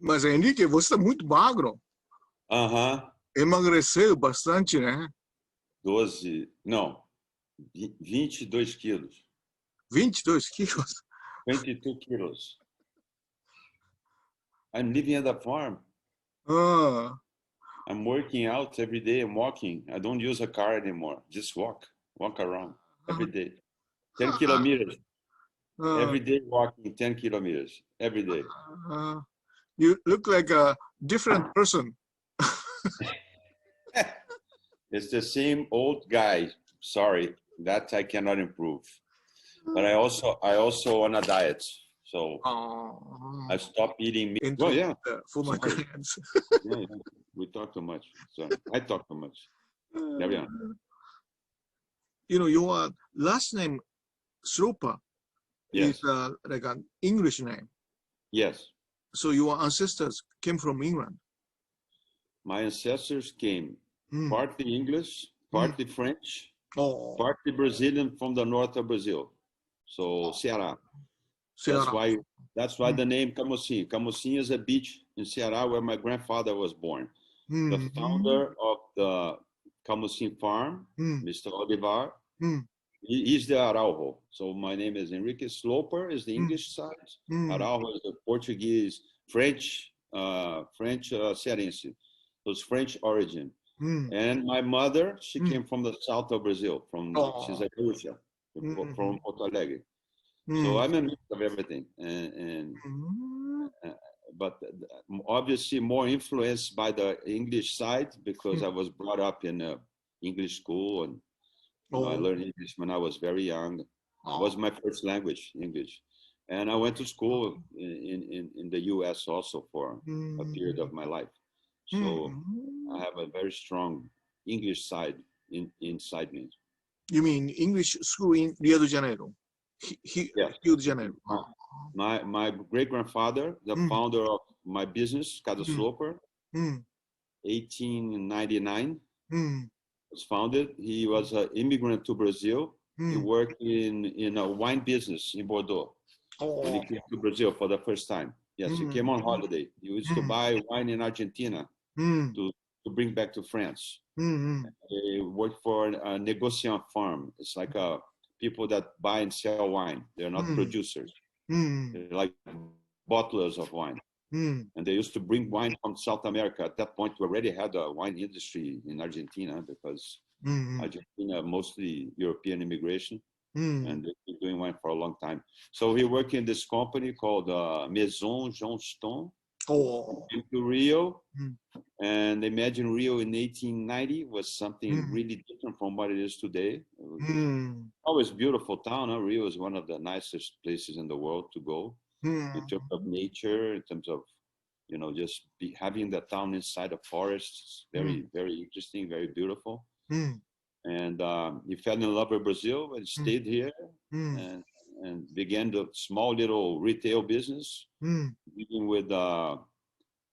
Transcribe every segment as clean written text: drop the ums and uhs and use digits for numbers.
Mas, Henrique, você está muito magro. Emagreceu bastante, né? 12, não, 22 quilos. 22 quilos? 22 kilos. I'm living at the farm. I'm working out every day. I'm walking. I don't use a car anymore. Just walk around every day. 10 kilometers. Every day walking 10 kilometers. Every day. You look like a different person. It's the same old guy. Sorry, that I cannot improve. But I also on a diet. So I stopped eating meat. Oh yeah, for my clients. Yeah, we talk too much. So I talk too much. Carry on. You know, your last name, Sloper, yes. is like an English name. Yes. So your ancestors came from England. My ancestors came partly English, partly French, partly Brazilian from the north of Brazil. So Ceará. That's why the name Camosim. Camosim is a beach in Ceará where my grandfather was born. The founder of the Camosim farm, Mr. Olivar, he's the Araujo. So my name is Enrique. Sloper is the English side. Araujo is the Portuguese, French Cearense. So it's French origin. And my mother, she came from the south of Brazil, she's a Gaúcha, from Porto Alegre. So I'm a mix of everything, but obviously more influenced by the English side because I was brought up in an English school, and I learned English when I was very young. It was my first language, English, and I went to school in the U.S. also for a period of my life. So I have a very strong English side inside me. You mean English school in Rio de Janeiro? Yes. Rio de Janeiro. My great-grandfather, the founder of my business, Casa Sloper, 1899, was founded. He was an immigrant to Brazil. He worked in a wine business in Bordeaux when he came to Brazil for the first time. Yes, he came on holiday. He used to buy wine in Argentina to bring back to France. He worked for a negociant farm. It's like people that buy and sell wine. They're not producers. They're like bottlers of wine. And they used to bring wine from South America. At that point, we already had a wine industry in Argentina because Argentina, mostly European immigration, and they've been doing wine for a long time. So he worked in this company called Maison Johnston in Rio. And imagine Rio in 1890 was something really different from what it is today. Always beautiful town. Rio is one of the nicest places in the world to go in terms of nature, in terms of, just having the town inside a forest. It's very, very interesting, very beautiful. And he fell in love with Brazil and stayed here and began the small little retail business, dealing with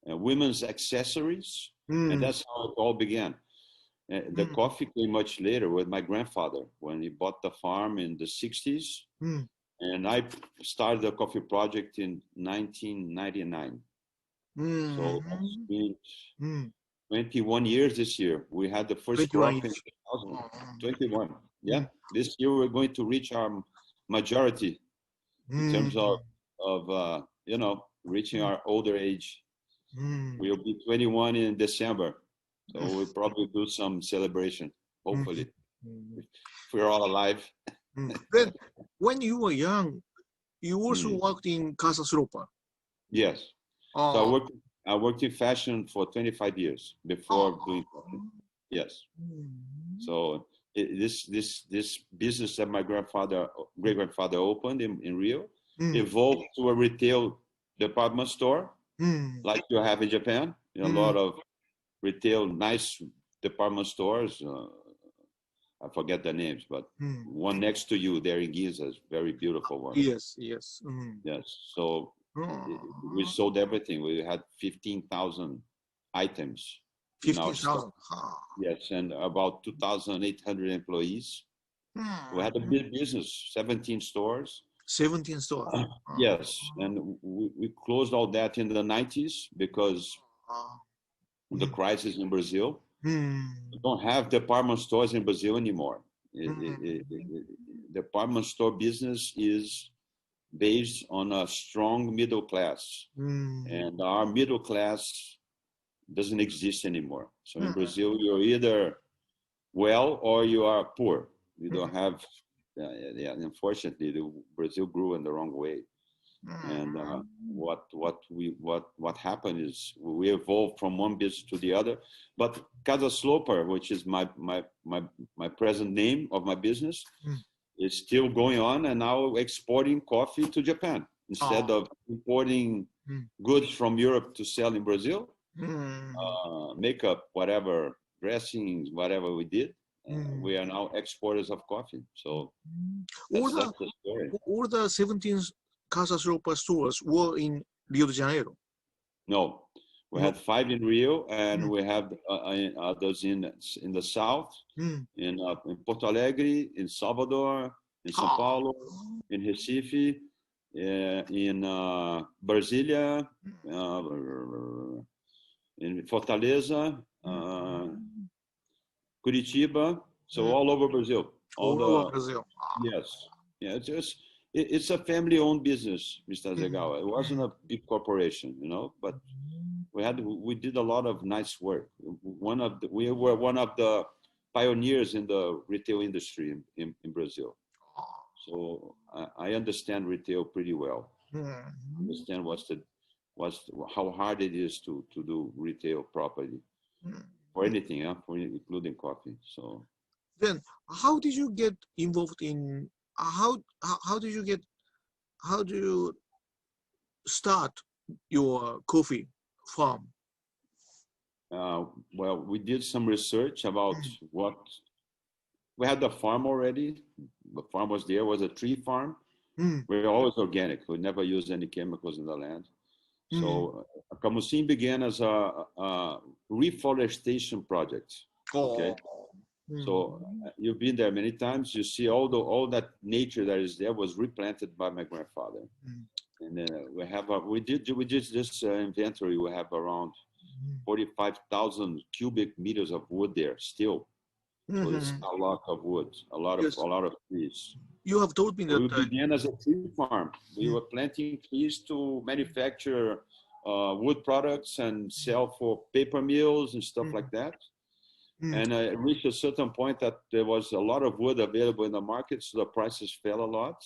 women's accessories, and that's how it all began. The coffee came much later with my grandfather when he bought the farm in the 60s, and I started the coffee project in 1999. So that's been 21 years this year. We had the first crop in 2021. Yeah, this year we're going to reach our majority in terms of reaching our older age. We'll be 21 in December, so we'll probably do some celebration, hopefully, if we're all alive. Then, when you were young, you also worked in Casa Sloper. Yes. So I worked in fashion for 25 years before doing fashion. Yes. So this business that my great-grandfather opened in Rio evolved to a retail department store. Like you have in Japan, a lot of retail, nice department stores. I forget the names, but one next to you there in Ginza is very beautiful one. Yes. Yes. So we sold everything. We had 15,000 items. 15,000. Yes, and about 2,800 employees. We had a big business, 17 stores. 17 stores. Yes, and we closed all that in the 90s because of the crisis in Brazil. We don't have department stores in Brazil anymore. Department store business is based on a strong middle class, and our middle class doesn't exist anymore. So in Brazil, you're either well or you are poor. You don't have. Unfortunately, Brazil grew in the wrong way, and what happened is we evolved from one business to the other. But Casa Sloper, which is my present name of my business, is still going on, and now exporting coffee to Japan instead of importing goods from Europe to sell in Brazil. Makeup, whatever, dressings, whatever we did. We are now exporters of coffee. So that's the story. All the 17 Casa Sloper stores were in Rio de Janeiro? No. We had 5 in Rio, and we have others in the south, in Porto Alegre, in Salvador, in São Paulo, in Recife, in Brasília, in Fortaleza, Curitiba, so all over Brazil. All over Brazil. Yes. Yeah, it's a family-owned business, Mr. Zegawa. It wasn't a big corporation, but we did a lot of nice work. We were one of the pioneers in the retail industry in Brazil. So I understand retail pretty well. Understand how hard it is to do retail properly for anything, including coffee. So then, how did you get involved in? How do you start your coffee farm? Well, we did some research about what we had. The farm already. The farm was there. Was a tree farm. We're always organic. We never use any chemicals in the land. So Camusim began as a reforestation project. Okay. So you've been there many times. You see all that nature that is there was replanted by my grandfather. And then we did this inventory. We have around 45,000 cubic meters of wood there still. So it's a lot of wood, a lot of trees. You have told me that we began as a tree farm. We were planting trees to manufacture wood products and sell for paper mills and stuff like that. And I reached a certain point that there was a lot of wood available in the market, so the prices fell a lot.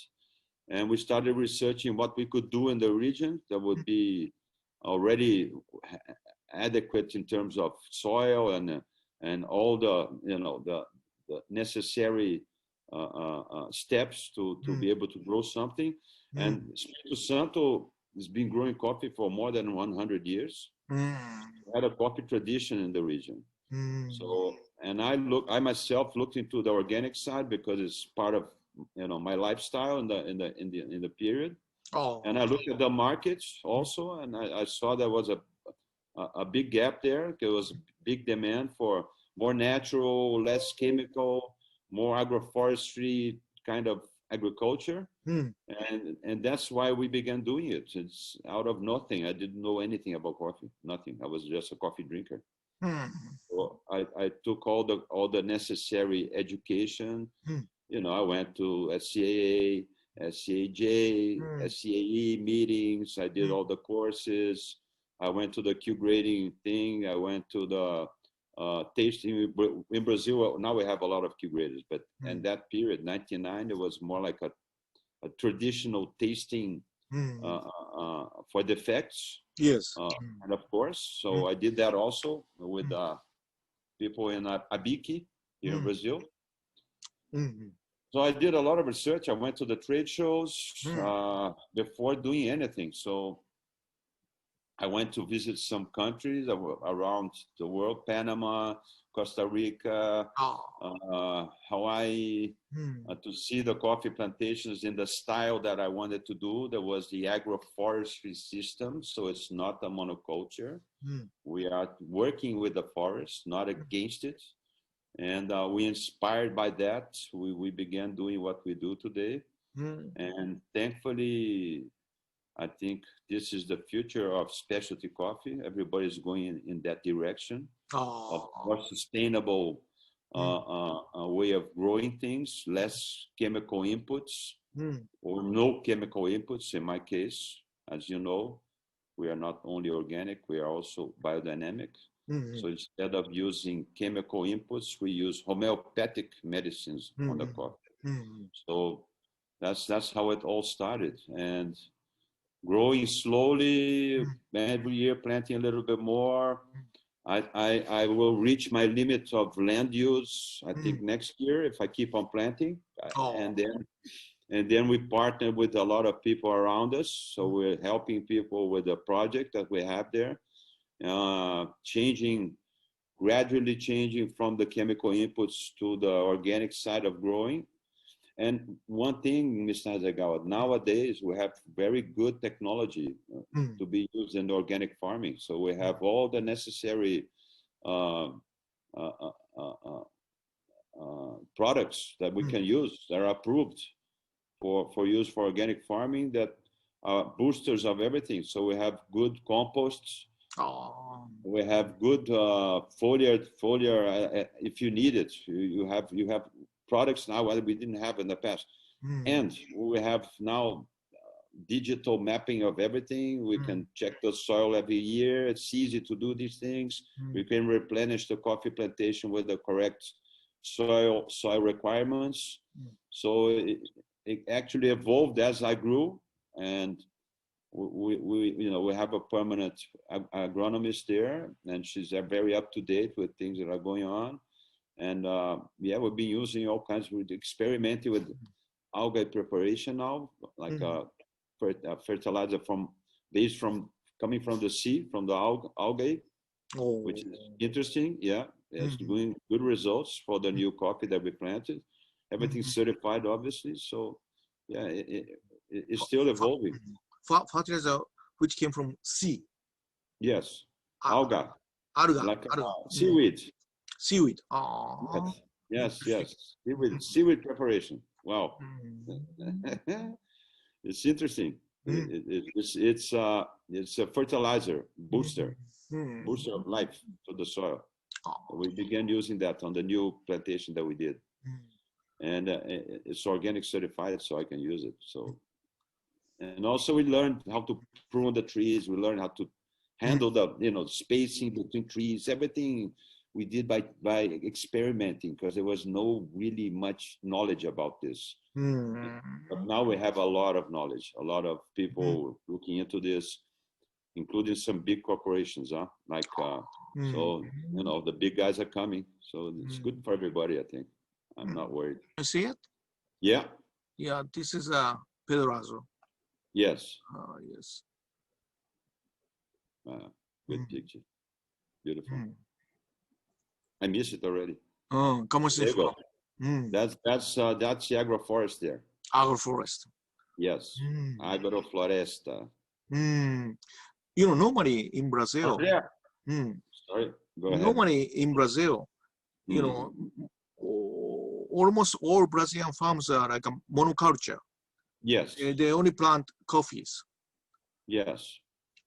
And we started researching what we could do in the region that would be already adequate in terms of soil and all the necessary steps to be able to grow something. And Espírito Santo has been growing coffee for more than 100 years. We had a coffee tradition in the region. So, and I myself looked into the organic side because it's part of my lifestyle in the period. And I looked at the markets also, and I saw there was a big gap there. There was big demand for more natural, less chemical, more agroforestry kind of agriculture. And that's why we began doing it. It's out of nothing. I didn't know anything about coffee, nothing. I was just a coffee drinker. So I took all the necessary education. I went to SCAA, SCAJ, SCAE meetings. I did all the courses. I went to the Q grading thing. I went to the tasting in Brazil. Now we have a lot of Q graders, but in that period, 99, it was more like a traditional tasting for defects. Yes. And of course, so I did that also with people in Abique here in Brazil. So I did a lot of research. I went to the trade shows before doing anything. So I went to visit some countries around the world: Panama, Costa Rica, Hawaii, to see the coffee plantations in the style that I wanted to do. There was the agroforestry system, so it's not a monoculture. We are working with the forest, not against it. And we inspired by that, we began doing what we do today. And thankfully, I think this is the future of specialty coffee. Everybody's going in that direction of more sustainable way of growing things, less chemical inputs or no chemical inputs. In my case, as you know, we are not only organic, we are also biodynamic. So instead of using chemical inputs, we use homeopathic medicines on the coffee. So that's how it all started. And growing slowly, every year planting a little bit more. I will reach my limit of land use, I think, next year if I keep on planting. And then we partner with a lot of people around us. So we're helping people with the project that we have there, gradually changing from the chemical inputs to the organic side of growing. And one thing, Mr. Hasegawa, nowadays we have very good technology to be used in organic farming. So we have all the necessary products that we can use that are approved for use for organic farming, that are boosters of everything. So we have good composts. We have good foliar. If you need it, you have products now that we didn't have in the past. And we have now digital mapping of everything. We can check the soil every year. It's easy to do these things. We can replenish the coffee plantation with the correct soil requirements. So it actually evolved as I grew, and we have a permanent agronomist there, and she's very up to date with things that are going on. And we've been using all kinds of experimenting with algae preparation now, like fertilizer coming from the sea, from the algae, which is interesting. It's doing good results for the new coffee that we planted. Everything's certified, obviously. So it's still evolving. Fertilizer which came from sea. Yes, alga, like seaweed. Seaweed. Yes. Seaweed preparation. Wow. It's interesting. It's a fertilizer booster of life to the soil. We began using that on the new plantation that we did, and it's organic certified, so I can use it. So, and also we learned how to prune the trees. We learned how to handle the spacing between trees. Everything we did by experimenting, because there was no really much knowledge about this. But now we have a lot of knowledge, a lot of people looking into this, including some big corporations, like so the big guys are coming, so it's good for everybody. I think I'm not worried. You see it? Yeah. This is Pedroso. Yes. Yes. Good picture. Beautiful. I miss it already. Camouflage. That's the agroforest there. Agroforest. Yes. Agrofloresta. Normally in Brazil. Sorry. Go ahead. Normally in Brazil, almost all Brazilian farms are like a monoculture. Yes. They only plant coffees. Yes.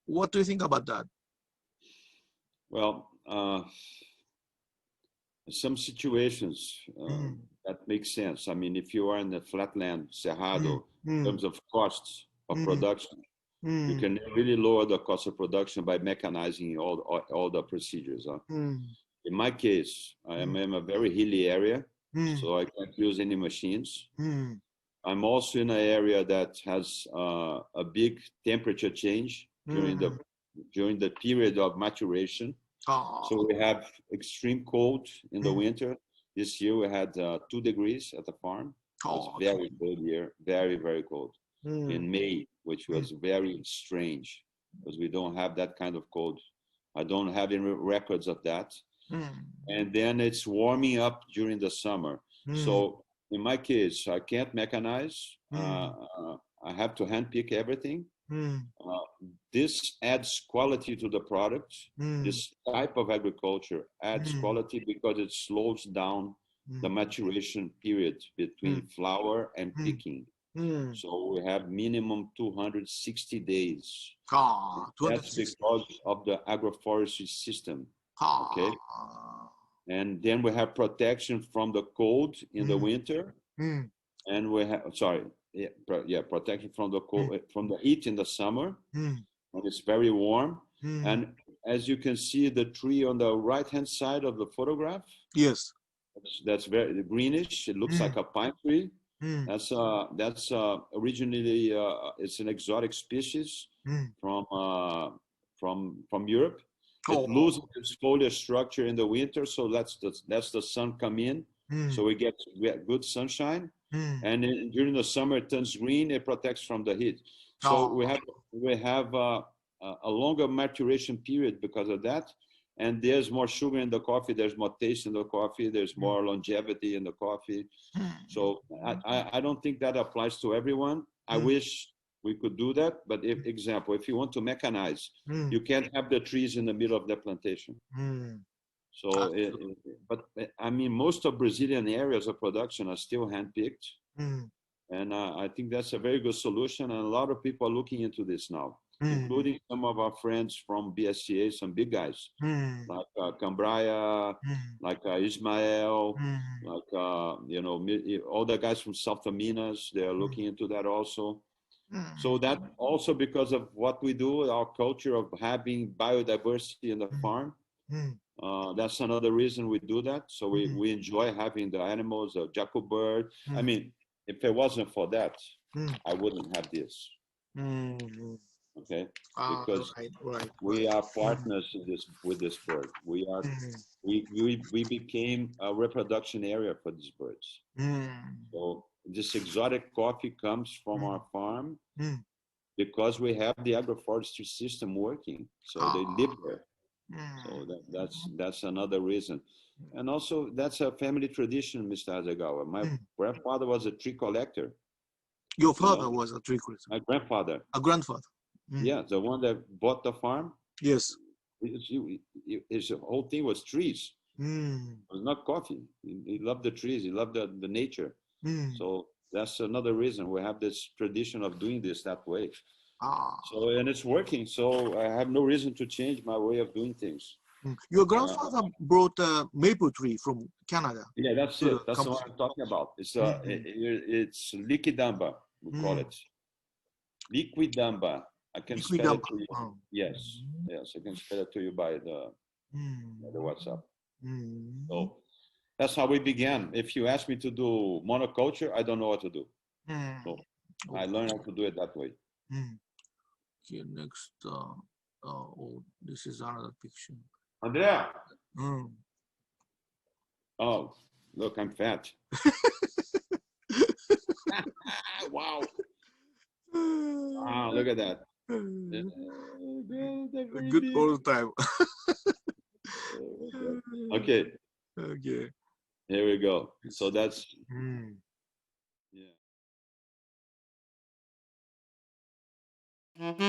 What do you think about that? Well, some situations that make sense. I mean, if you are in the flatland, Cerrado, in terms of costs of production, you can really lower the cost of production by mechanizing all the procedures. In my case, I am in a very hilly area, so I can't use any machines. I'm also in an area that has a big temperature change during the period of maturation. So we have extreme cold in the winter. This year we had 2 degrees at the farm. It was very cold year, very, very cold. In May, which was very strange because we don't have that kind of cold. I don't have any records of that. And then it's warming up during the summer. So in my case, I can't mechanize. I have to hand pick everything. This adds quality to the product. This type of agriculture adds quality because it slows down the maturation period between flower and picking. So we have minimum 260 days. That's 260. because of the agroforestry system. Okay. And then we have protection from the cold in the winter. And we have, protection from the cold, from the heat in the summer. When it's very warm. And as you can see, the tree on the right-hand side of the photograph. Yes. That's very greenish. It looks like a pine tree. That's originally it's an exotic species from Europe. It loses its foliage structure in the winter, so that's the sun come in. So we get good sunshine, and during the summer it turns green. It protects from the heat. So we have a longer maturation period because of that. And there's more sugar in the coffee. There's more taste in the coffee. There's more longevity in the coffee. So I don't think that applies to everyone. I wish we could do that. But if you want to mechanize, you can't have the trees in the middle of the plantation. So, but I mean, most of Brazilian areas of production are still handpicked. And I think that's a very good solution. And a lot of people are looking into this now. Including some of our friends from BSCA, some big guys like Cambraya, like Ismael, like all the guys from South Minas. They are looking into that also. So that also because of what we do, our culture of having biodiversity in the farm. That's another reason we do that. So we enjoy having the animals, the jackal bird. I mean, if it wasn't for that, I wouldn't have this. Okay, because we are partners in this with this bird. We became a reproduction area for these birds. So this exotic coffee comes from our farm because we have the agroforestry system working. So they live there. So that's another reason. And also that's a family tradition, Mr. Hasegawa. My grandfather was a tree collector. Your father was a tree collector? My grandfather. A grandfather? Yeah, the one that bought the farm. Yes. His whole thing was trees. It was not coffee. He loved the trees. He loved the nature. So that's another reason we have this tradition of doing this that way. So, and it's working. So I have no reason to change my way of doing things. Your grandfather brought a maple tree from Canada. Yeah, that's it. That's what I'm talking about. It's it's liquidamba, we call it. Liquidamba. I can spell it to you. Yes, I can spell it to you by the WhatsApp. So that's how we began. If you ask me to do monoculture, I don't know what to do. So I learned how to do it that way. Okay, next. This is another picture. Andrea. Oh, look, I'm fat. Wow. Wow, look at that. Good all the time. Okay. Okay. Here we go. So that's yeah.